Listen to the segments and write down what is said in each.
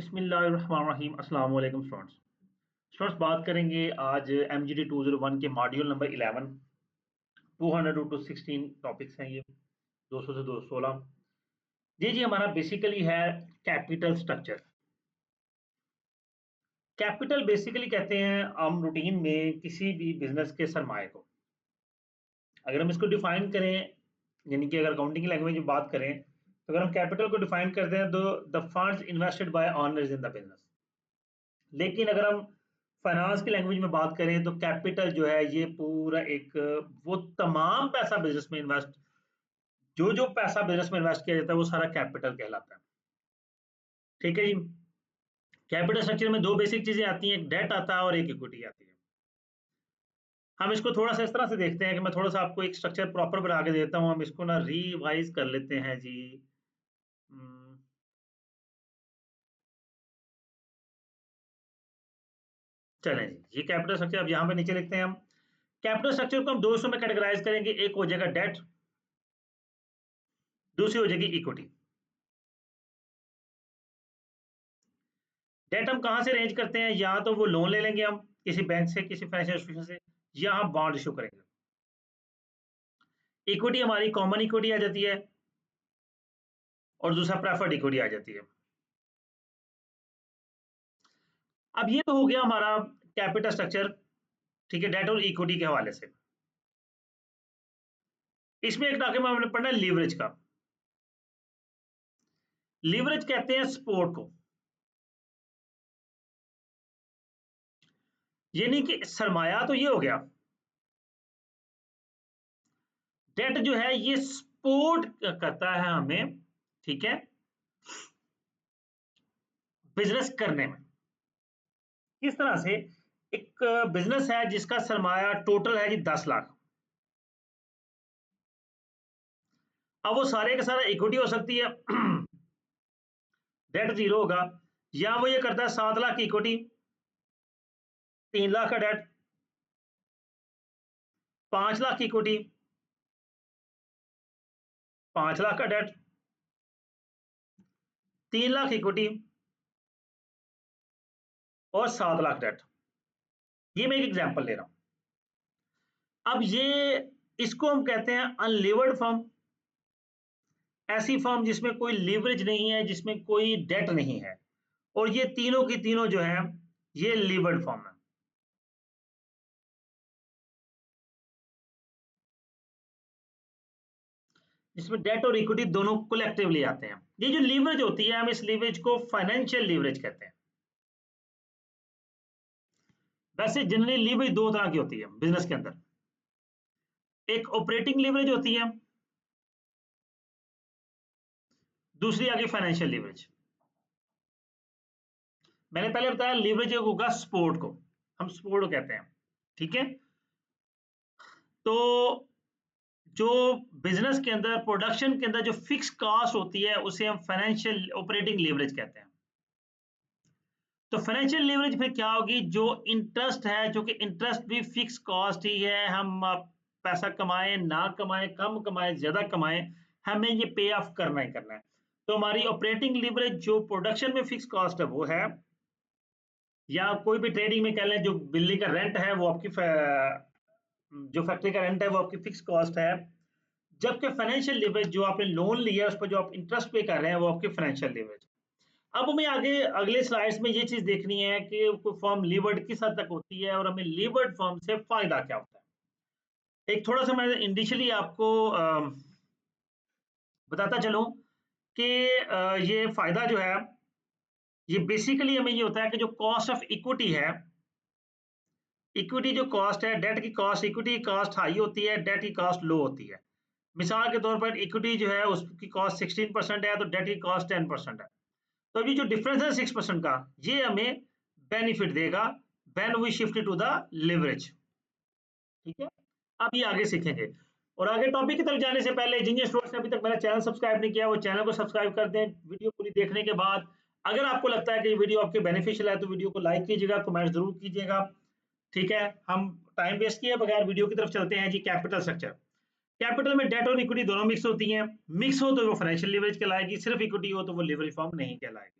बिस्मिल्लाहिर्रहमानिर्रहीम। अस्सलाम वालेकुम स्टूडेंट्स। बात करेंगे आज MGD 201 के मॉड्यूल नंबर 11 200 टू 16 टॉपिक्स हैं ये 200 से 216। जी हमारा बेसिकली है कैपिटल स्ट्रक्चर। कैपिटल बेसिकली कहते हैं हम रूटीन में किसी भी बिजनेस के सरमाए को। अगर हम इसको डिफाइन करें यानी कि अगर अकाउंटिंग की लैंग्वेज में बात करें तो अगर हम कैपिटल को डिफाइन करते हैं तो the funds invested bye owners in the business. लेकिन अगर हम फाइनेंस की लैंग्वेज में बात करें तो कैपिटल जो है ये पूरा एक वो तमाम पैसा बिजनेस में इन्वेस्ट जो पैसा बिजनेस में इन्वेस्ट किया जाता है वो सारा कैपिटल कहलाता है। ठीक है जी। कैपिटल स्ट्रक्चर में दो बेसिक चीजें आती हैं, एक डेट आता है और एक इक्विटी आती है। हम इसको थोड़ा सा इस तरह से देखते हैं कि मैं थोड़ा सा आपको एक स्ट्रक्चर प्रॉपर बना के देता हूँ। हम इसको ना रिवाइज कर लेते हैं जी। हम्म, चलें जी, ये कैपिटल स्ट्रक्चर अब यहाँ पे नीचे लिखते हैं हम। कैपिटल स्ट्रक्चर को हम दो हिस्सों में कैटेगराइज करेंगे, एक हो जाएगा डेट, दूसरी हो जाएगी इक्विटी। डेट हम कहाँ से अरेंज करते हैं, या तो वो लोन ले लेंगे हम किसी बैंक से, किसी फाइनेंशियल इंस्टीट्यूशन से, या हम बॉन्ड इशू करेंगे। इक्विटी हमारी कॉमन इक्विटी आ जाती है और दूसरा प्रेफर्ड इक्विटी आ जाती है। अब ये तो हो गया हमारा कैपिटल स्ट्रक्चर, ठीक है, डेट और इक्विटी के हवाले से। इसमें एक डॉक्यूमेंट हमने पढ़ना है लीवरेज का। लीवरेज कहते हैं सपोर्ट को, यानी कि सरमाया तो ये हो गया, डेट जो है ये सपोर्ट करता है हमें, ठीक है, बिजनेस करने में। किस तरह से, एक बिजनेस है जिसका सरमाया टोटल है जी 10 लाख। अब वो सारे का सारा इक्विटी हो सकती है, डेट जीरो होगा, या वो ये करता है 7 लाख की इक्विटी, 3 लाख का डेट, 5 लाख की इक्विटी, 5 लाख का डेट, 3 लाख इक्विटी और 7 लाख डेट। ये मैं एक एग्जांपल ले रहा हूं। अब ये इसको हम कहते हैं अनलीवर्ड फर्म। ऐसी फर्म जिसमें कोई लीवरेज नहीं है, जिसमें कोई डेट नहीं है, और ये तीनों की तीनों जो है ये लीवर्ड फर्म है। जिसमें डेट और इक्विटी दोनों कलेक्टिवली आते हैं। ये जो लीवरेज होती है हम इस लीवरेज को फाइनेंशियल लीवरेज कहते हैं। वैसे जनरली लीवरेज दो तरह की होती है बिजनेस के अंदर, एक ऑपरेटिंग लीवरेज होती है, दूसरी आगे फाइनेंशियल लीवरेज। मैंने पहले बताया लीवरेज होगा सपोर्ट को, हम सपोर्ट को कहते हैं, ठीक है। तो जो बिजनेस के अंदर प्रोडक्शन के अंदर जो फिक्स कॉस्ट होती है उसे हम फाइनेंशियल ऑपरेटिंग लीवरेज कहते हैं। तो फाइनेंशियल लीवरेज फिर क्या होगी, जो इंटरेस्ट है, जो कि इंटरेस्ट भी फिक्स कॉस्ट ही है, हम पैसा कमाएं ना कमाएं, कम कमाएं ज्यादा कमाएं, हमें ये पे ऑफ करना ही करना है। तो हमारी ऑपरेटिंग लीवरेज जो प्रोडक्शन में फिक्स कॉस्ट है वो है, या कोई भी ट्रेडिंग में कह लें जो बिल्डिंग का रेंट है वो आपकी जो फैक्ट्री का रेंट है वो आपकी फिक्स कॉस्ट है। जबकि फाइनेंशियल लीवरेज जो आपने लोन लिया है उस पर जो आप इंटरेस्ट पे कर रहे हैं वो आपकी फाइनेंशियल लीवरेज। अब हमें आगे अगले स्लाइड्स में ये चीज देखनी है कि कोई फर्म लीवर्ड किस हद तक होती है और हमें लीवर्ड फर्म से फायदा क्या होता है। एक थोड़ा सा मैं इनिशियली आपको बताता चलूं कि ये फायदा जो है ये बेसिकली हमें ये होता है कि जो कॉस्ट ऑफ इक्विटी है, इक्विटी जो कॉस्ट है, डेट की कॉस्ट, इक्विटी की कॉस्ट हाई होती है, डेट की कॉस्ट लो होती है। मिसाल के तौर पर इक्विटी जो है उसकी कॉस्ट 16% है तो डेट की कॉस्ट 10% है। तो अभी जो डिफरेंस है 6% का, ये हमें बेनिफिट देगा when we shift to the leverage. ठीक है, अब ये आगे सीखेंगे। और आगे टॉपिक की तरफ जाने से पहले जिन जिन स्टूडेंट्स ने अभी तक मेरा चैनल सब्सक्राइब नहीं किया वो चैनल को सब्सक्राइब कर दें। वीडियो पूरी देखने के बाद अगर आपको लगता है कि ये वीडियो आपके बेनिफिशियल है तो वीडियो को लाइक कीजिएगा, कमेंट जरूर कीजिएगा। ठीक है, हम टाइम वेस्ट किए बगैर वीडियो की तरफ चलते हैं जी। कैपिटल स्ट्रक्चर, कैपिटल में डेट और इक्विटी दोनों मिक्स होती हैं। मिक्स हो तो वो फाइनेंशियल लीवरेज कहलाएगी, सिर्फ इक्विटी हो तो वो लीवरेज फॉर्म नहीं कहलाएगी।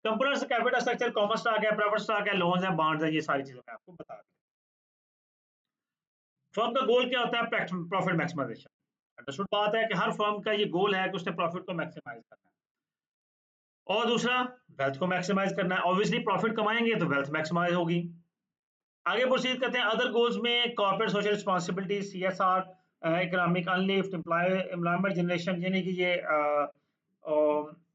Components capital structure, common stock है, प्रेफर्ड स्टॉक है, लोन्स है, बॉन्ड्स है, ये सारी चीजें मैं आपको बता दूं। फर्म का गोल क्या होता है? Profit maximisation. अंडरस्टूड बात है कि हर फर्म का ये गोल है कि उसने प्रॉफिट को मैक्सिमाइज करना है और दूसरा वेल्थ को मैक्सिमाइज करना है। ऑब्वियसली प्रॉफिट कमाएंगे तो वेल्थ मैक्सिमाइज होगी। आगे प्रोसीड करते हैं। अदर गोल्स में corporate social responsibility, CSR, economic uplift, employment generation, यानी कि ये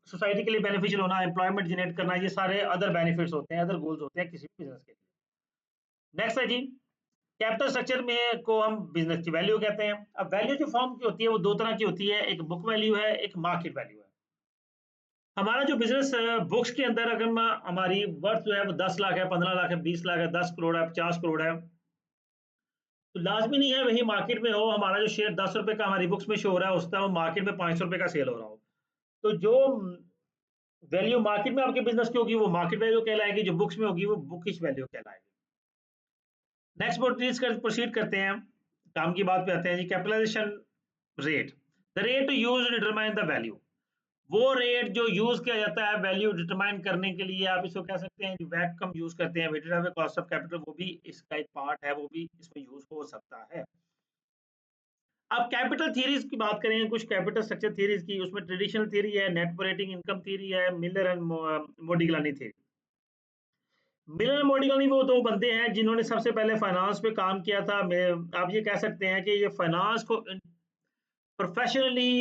सोसाइटी के लिए बेनिफिशियल होना, एम्प्लॉयमेंट जनरेट करना, ये सारे अदर बेनिफिट्स होते हैं, अदर गोल्स होते हैं किसी भी बिजनेस के लिए। नेक्स्ट है जी, कैपिटल स्ट्रक्चर में को हम बिजनेस की वैल्यू कहते हैं। अब वैल्यू जो फर्म की होती है वो दो तरह की होती है, एक बुक वैल्यू है, एक मार्केट वैल्यू है। हमारा जो बिजनेस बुक्स के अंदर अगर हमारी वर्थ जो है वो 10 लाख है, 15 लाख है, 20 लाख है, 10 करोड़ है, 50 करोड़ है, तो लाजमी नहीं है वही मार्केट में हो। हमारा जो शेयर 10 रुपए का हमारी बुक्स में शो हो रहा है उस टाइम मार्केट में 500 रुपए का सेल हो रहा हो, तो जो वैल्यू मार्केट में आपके बिजनेस की होगी वो मार्केट वैल्यू कहलाएगी, जो बुक्स में होगी वो बुकिश वैल्यू कहलाएगी। नेक्स्ट प्रोसीड करते हैं, काम की बात पे आते हैं जी। Capitalization rate, the rate use to determine the value, वो रेट जो यूज किया जाता है वैल्यू डिटरमाइन करने के लिए, आप इसको कह सकते हैं वैट कम यूज करते हैं, weighted average cost of capital, वो भी इसका एक पार्ट है, वो भी इसमें यूज हो सकता है। अब कैपिटल थ्योरीज की बात करेंगे, कुछ कैपिटल स्ट्रक्चर थ्योरीज की, उसमें ट्रेडिशनल थ्योरी है, नेट ऑपरेटिंग इनकम थ्योरी है, Miller and Modigliani theory. Miller and Modigliani वो दो बंदे हैं जिन्होंने सबसे पहले फाइनेंस पे काम किया था। आप ये कह सकते हैं कि ये फाइनेंस को प्रोफेशनली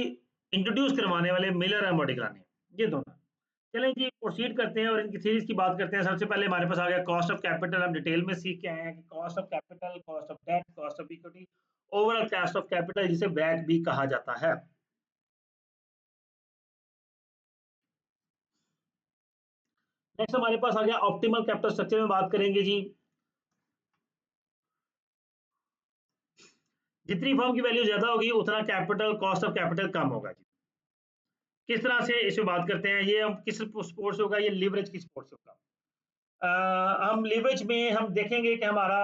इंट्रोड्यूस करवाने वाले मिलर एंड मोडिग्लानी, ये दोनों। चलें जी प्रोसीड करते हैं और इनकी थ्योरीज की बात करते हैं। सबसे पहले हमारे पास आ गया कॉस्ट ऑफ कैपिटल। हम डिटेल में सीख के आए हैं कि cost of capital, cost of debt, cost of equity, overall cost of capital, जिसे वैट भी कहा जाता है। नेक्स्ट हमारे पास आ गया ऑप्टिमल कैपिटल स्ट्रक्चर में बात करेंगे जी। जितनी फर्म की वैल्यू ज्यादा होगी उतना कैपिटल, कॉस्ट ऑफ कैपिटल कम होगा जी। किस तरह से इसे बात करते हैं, ये हम किस स्पोर्ट से होगा, ये लिवरेज की स्पोर्ट से होगा। हम लिवरेज में हम देखेंगे कि हमारा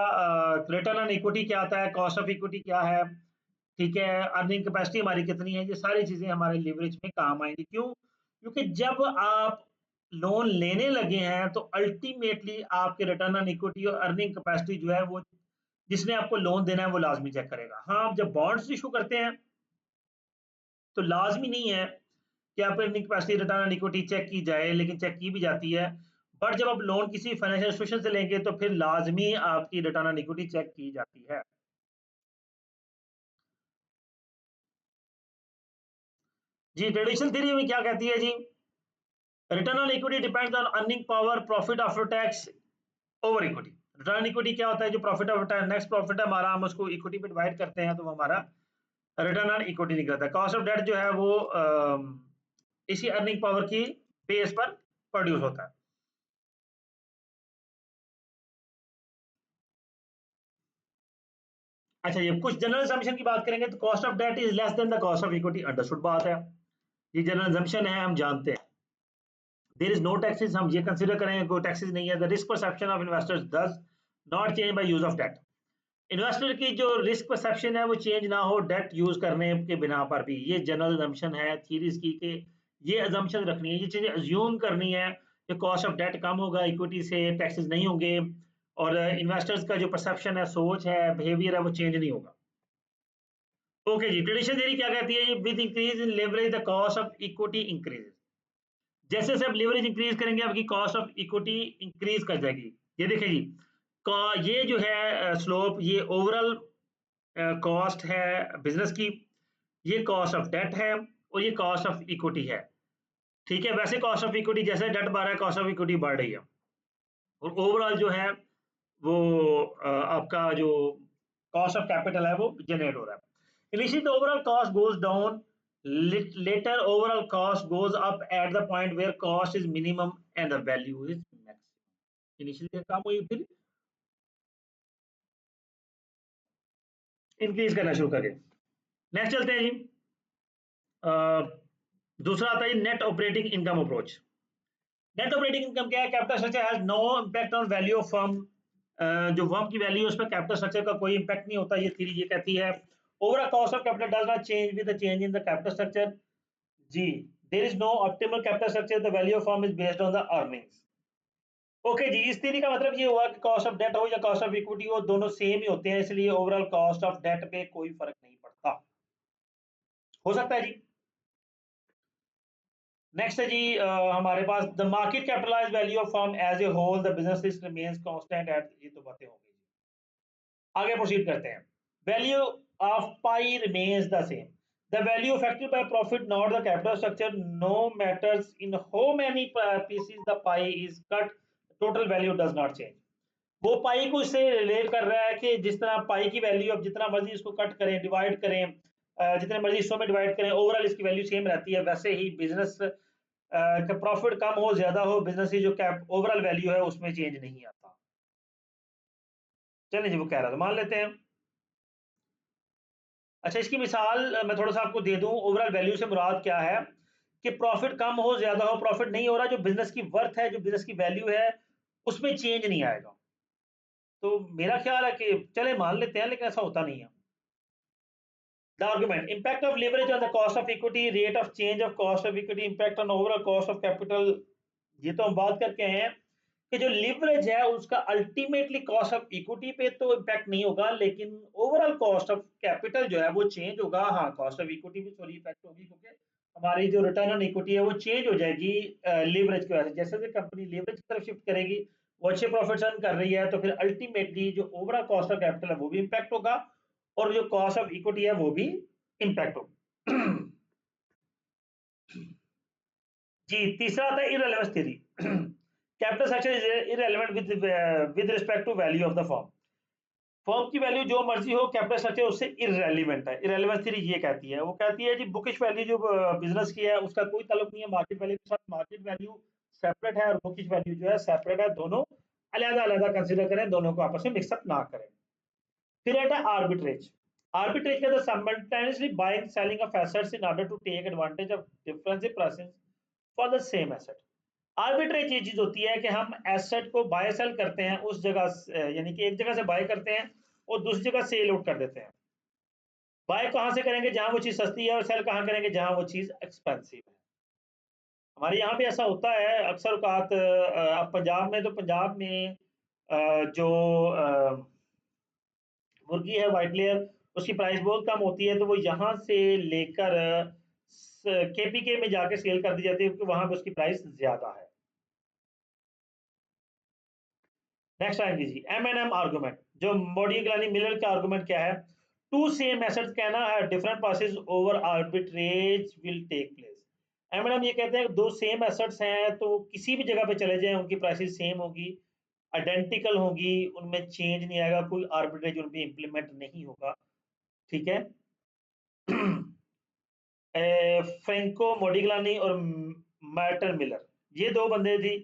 रिटर्न ऑन इक्विटी क्या आता है, कॉस्ट ऑफ इक्विटी क्या है, ठीक है, अर्निंग कैपेसिटी हमारी कितनी है, ये सारी चीजें हमारे लिवरेज में काम आएंगी। क्यों? क्योंकि जब आप लोन लेने लगे हैं तो अल्टीमेटली आपके रिटर्न ऑन इक्विटी और अर्निंग कैपेसिटी जो है वो जिसने आपको लोन देना है वो लाजमी चेक करेगा। हाँ, आप जब बॉन्ड्स इशू करते हैं तो लाजमी नहीं है कि आप earning capacity, return on equity check की जाए, लेकिन चेक की भी जाती है। बट जब आप लोन किसी फाइनेंशियल इंस्टीट्यूशन से लेंगे तो फिर लाजमी आपकी रिटर्न ऑन इक्विटी चेक की जाती है। जी ट्रेडिशनल थ्योरी में क्या कहती है जी, return on equity depends on earning power, profit after tax over equity. Return on equity क्या होता है? जो profit after tax next profit है हमारा, हम उसको इक्विटी पे डिवाइड करते हैं तो वो हमारा रिटर्न ऑन इक्विटी निकलता है। कॉस्ट ऑफ डेट जो है वो इसी अर्निंग पावर की बेस पर प्रोड्यूस होता है। अच्छा, ये कुछ जनरल असम्पशन की बात करेंगे तो cost of debt is less than the cost of equity. Understood बात है, ये जनरल असम्पशन है, हम जानते हैं। देयर इज नो टैक्सेस, हम ये कंसीडर करेंगे कोई टैक्सेस नहीं है। The risk perception of investors does not change by use of debt. Investor की जो रिस्क परसेप्शन है वो चेंज ना हो डेट यूज करने के बिना पर भी। ये जनरल असम्पशन है थीरीज की कि ये असम्पशन रखनी है, ये चीजें अज्यूम करनी है कि कॉस्ट ऑफ डेट कम होगा, इक्विटी से टैक्सेस नहीं होंगे, और इन्वेस्टर्स का जो परसेप्शन है, सोच है, बिहेवियर है, वो चेंज नहीं होगा। ओके जी, ट्रेडिशनल थ्योरी क्या कहती है? With increase in leverage the cost of equity increase. जैसे जैसे आप लेवरेज इंक्रीज करेंगे आपकी कॉस्ट ऑफ इक्विटी इंक्रीज कर जाएगी। ये देखिए जी, ये जो है स्लोप, ये ओवरऑल कॉस्ट है बिजनेस की, ये कॉस्ट ऑफ डेट है और ये कॉस्ट ऑफ इक्विटी है। ठीक है, वैसे कॉस्ट ऑफ इक्विटी जैसे डेट बढ़ रहा है कॉस्ट ऑफ इक्विटी बढ़ रही है, और ओवरऑल जो है वो आपका जो कॉस्ट ऑफ कैपिटल है वो जनरेट हो रहा है। Initially the overall cost goes down, later overall cost goes up at the point where cost is minimum and the value is maximum. Initially कम हुई फिर इंक्रीज करना शुरू करें। नेक्स्ट चलते हैं जी, दूसरा आता है net operating income approach. Net operating income क्या है? Capital structure has no impact on value of firm. जो फर्म की वैल्यू है उस पर कैपिटल स्ट्रक्चर का कोई इम्पैक्ट नहीं होता, ये थ्योरी ये कहती है। Overall cost of capital does not change with the change in the capital structure. जी, there is no optimal capital structure, the value of firm is based on the earnings. Okay जी, इस theory का मतलब ये हुआ कि cost of date हो या कॉस्ट ऑफ इक्विटी हो, दोनों सेम ही होते हैं, इसलिए ओवरऑल कॉस्ट ऑफ डेट पे कोई फर्क नहीं पड़ता। हो सकता है जी। नेक्स्ट है जी हमारे पास the market capitalized value of firm as a whole the business remains constant at, ये तो बातें हो गई। आगे प्रोसीड करते हैं। Value of pie remains the same, the value affected by profit not the capital structure, no matters in how many pieces the pie is cut, total value does not change. वो pie को इससे relate कर रहा है कि जिस तरह पाई की वैल्यू अब जितना मर्जी इसको कट करें, डिवाइड करें, जितने मर्जी हिस्सों में डिवाइड करें, ओवरऑल इसकी वैल्यू सेम रहती है। वैसे ही बिजनेस का प्रॉफिट कम हो ज्यादा हो, बिजनेस की जो कैप ओवरऑल वैल्यू है उसमें चेंज नहीं आता। चलिए जी, वो कह रहा था मान लेते हैं। अच्छा, इसकी मिसाल मैं थोड़ा सा आपको दे दूं। ओवरऑल वैल्यू से मुराद क्या है कि प्रॉफिट कम हो ज्यादा हो, प्रॉफिट नहीं हो रहा, जो बिजनेस की वर्थ है, जो बिजनेस की वैल्यू है, उसमें चेंज नहीं आएगा। तो मेरा ख्याल है कि चले मान लेते हैं, लेकिन ऐसा होता नहीं है। The argument: impact of leverage on the cost of equity, rate of change of cost of equity, impact on overall cost of capital। ये तो हम बात करके आए हैं कि जो लिवरेज है उसका अल्टीमेटली कॉस्ट ऑफ इक्विटी पे तो इम्पैक्ट नहीं होगा, लेकिन ओवरऑल कॉस्ट ऑफ कैपिटल जो है वो चेंज होगा। हाँ, कॉस्ट ऑफ इक्विटी भी सॉरी इफेक्ट होगी, क्योंकि हमारी जो रिटर्न ऑन इक्विटी है वो चेंज हो जाएगी लिवरेज की वजह से। जैसे जैसे कंपनी लिवरेज की तरफ शिफ्ट करेगी, वो अच्छे प्रॉफिट्स अर्न कर रही है, तो फिर अल्टीमेटली जो ओवरऑल कॉस्ट ऑफ कैपिटल है वो भी इम्पैक्ट होगा, और जो कॉस्ट ऑफ इक्विटी है वो भी इम्पैक्ट होगा। जी, तीसरा आता है irrelevance theory. Capital structure is irrelevant with respect to value of the firm. Firm की वैल्यू जो मर्जी हो, कैपिटल स्ट्रक्चर उससे इररिलेवेंट है। इररिलेवेंस थ्योरी ये कहती है, वो कहती है जी बुकिश वैल्यू जो बिजनेस की है उसका कोई ताल्लुक नहीं है मार्केट वैल्यू के साथ। मार्केट वैल्यू सेपरेट है और बुकिश वैल्यू जो है सेपरेट है, दोनों अलग-अलग कंसीडर करें, दोनों को आपस में मिक्सअप ना करें। फिर आता है आर्बिट्रेज। आर्बिट्रेज के अंदर simultaneously buying selling of assets in order to take advantage of difference in prices for the same asset. Arbitrage ये चीज होती है कि हम एसेट को बाय सेल करते हैं उस जगह, यानी कि एक जगह से बाय करते हैं और दूसरी जगह सेल आउट कर देते हैं। बाय कहाँ से करेंगे? जहां वो चीज सस्ती है, और सेल कहाँ करेंगे? जहां वो चीज एक्सपेंसिव है। हमारे यहाँ भी ऐसा होता है अक्सर औकात। अब पंजाब में, तो पंजाब में जो मुर्गी है व्हाइट लेयर, उसकी प्राइस बहुत कम होती है, तो वो यहाँ से लेकर केपीके में जाके सेल कर दी जाती है, क्योंकि वहां पे उसकी प्राइस ज्यादा है। नेक्स्ट आएंगे जी एम आर्गुमेंट। जो मॉडिग्लानी मिलर का आर्गुमेंट क्या है? Two same assets can have different prices over arbitrage will take place. M ये कहते हैं दो सेम एसेट्स हैं तो किसी भी जगह पे चले जाएं, उनकी प्राइसेस सेम होगी, आइडेंटिकल होगी, उनमें चेंज नहीं आएगा, कोई आर्बिट्रेज उनपे इंप्लीमेंट नहीं होगा। ठीक है। फ्रेंको मोडिग्लानी और मार्टन मिलर, ये दो बंदे थी।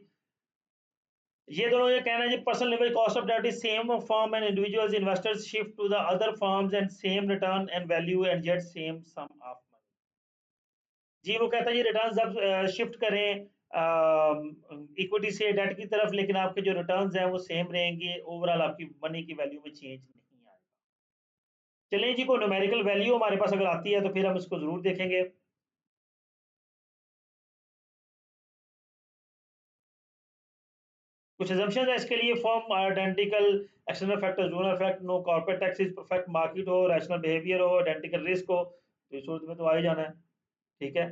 ये दोनों ये कहना है जी personal level cost of debt is same firm and individuals investors shift to the other firms and same return and value and get same sum of money. जी, वो कहता है जी रिटर्न जब शिफ्ट करें इक्विटी से डेट की तरफ, लेकिन आपके जो रिटर्न्स हैं वो सेम रहेंगे, ओवरऑल आपकी मनी की वैल्यू में चेंज नहीं आएगा। चलिए जी, कोई न्यूमेरिकल वैल्यू हमारे पास अगर आती है तो फिर हम इसको जरूर देखेंगे। कुछ assumptions है इसके लिए। Firm identical, external factors do not affect, no corporate taxes, perfect market हो, रैशनल बिहेवियर हो, आइडेंटिकल रिस्क हो, तो इस सूरत में तो आ ही जाना है। ठीक है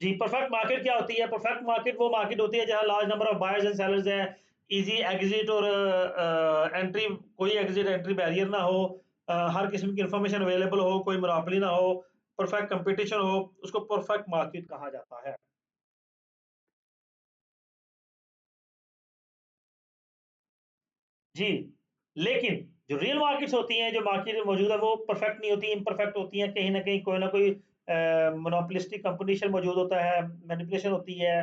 जी। परफेक्ट मार्केट क्या होती है? परफेक्ट मार्केट वो मार्केट होती है जहां large number of buyers and sellers हैं, इजी एग्जिट और एंट्री, कोई एग्जिट एंट्री बैरियर ना हो, हर किस्म की इंफॉर्मेशन अवेलेबल हो, कोई मोनोपोली ना हो, परफेक्ट कंपटीशन हो, उसको परफेक्ट मार्केट कहा जाता है। जी, लेकिन जो रियल मार्केट्स होती हैं, जो मार्केट में मौजूद है, वो परफेक्ट नहीं होती, इम्परफेक्ट होती हैं। कहीं न कहीं कोई ना कोई मोनोपोलिस्टिक कंपटीशन मौजूद होता है, मैनिपुलेशन होती है,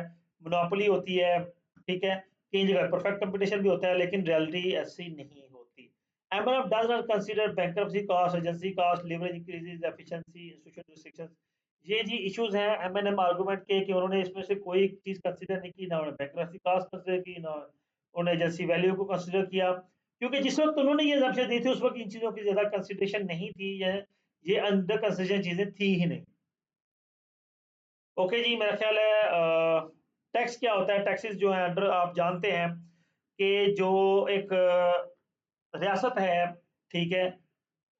मोनोपोली होती है, ठीक है? कई जगह परफेक्ट कंपटीशन भी होता है, लेकिन रियलिटी ऐसी नहीं होती। MNF does not consider bankruptcy cost, agency cost, leverage increases, efficiency, institution restrictions. ये जी इश्यूज हैं एमएनएम आर्गुमेंट के, कि उन्होंने इसमें से कोई चीज़ कंसीडर नहीं की, ना उन्होंने बैंक्रप्सी कॉस्ट कंसीडर की, ना उन्होंने एजेंसी वैल्यू को कंसीडर किया, क्योंकि जिस वक्त उन्होंने ये एग्जम्पशन दी थी उस वक्त इन चीजों की ज्यादा कंसिडरेशन नहीं थी, ये अंडर कंसिडरेशन चीजें थी ही नहीं। ओके जी, मेरा ख्याल है टैक्स क्या होता है, टैक्सेस जो है अंडर आप जानते हैं कि जो एक रियासत है, ठीक है,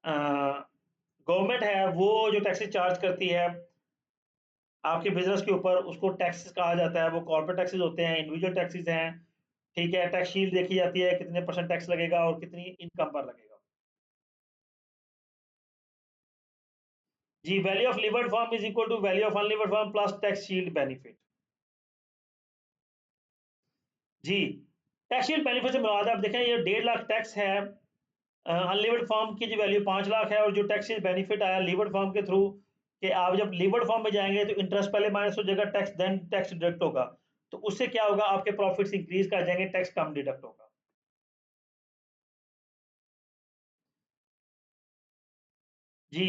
गवर्नमेंट है, वो जो टैक्सेस चार्ज करती है आपके बिजनेस के ऊपर, उसको टैक्सेस कहा जाता है। वो कॉर्पोरेट टैक्सेस होते हैं, इंडिविजुअल टैक्सेस हैं, ठीक है। टैक्स शीट देखी जाती है, कितने परसेंट टैक्स लगेगा और कितनी इनकम पर लगेगा। जी, value of levered form is equal to value of unlevered form plus tax shield benefit. जी, टैक्स शील्ड बेनिफिट से मुराद आप देखें, ये 1.5 लाख टैक्स है, अनलिवर्ड फॉर्म की जो वैल्यू 5 लाख है, और जो टैक्स बेनिफिट आया लिवर्ड फॉर्म के थ्रू कि आप जब लिवर्ड फॉर्म में जाएंगे तो इंटरेस्ट पहले माइनस हो जाएगा, टैक्स देन टैक्स डिडक्ट होगा, तो उससे क्या होगा, आपके प्रॉफिट्स इंक्रीज कर जाएंगे, टैक्स कम डिडक्ट होगा। जी,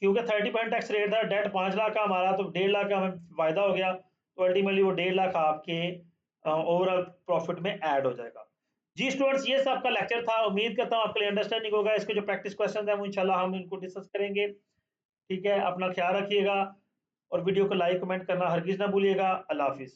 क्योंकि 30% टैक्स रेट था, डेट 5 लाख का हमारा, तो 1.5 लाख का हमें फायदा हो गया, तो अल्टीमेटली वो 1.5 लाख आपके ओवरऑल प्रॉफिट में ऐड हो जाएगा। जी स्टूडेंट्स, ये सब का लेक्चर था, उम्मीद करता हूँ आपके लिए अंडरस्टैंडिंग होगा। इसके जो प्रैक्टिस क्वेश्चन है वो इंशाल्लाह हम इनको डिस्कस करेंगे, ठीक है। अपना ख्याल रखिएगा और वीडियो को लाइक कमेंट करना हरगिज ना भूलिएगा। अल्लाह हाफिज।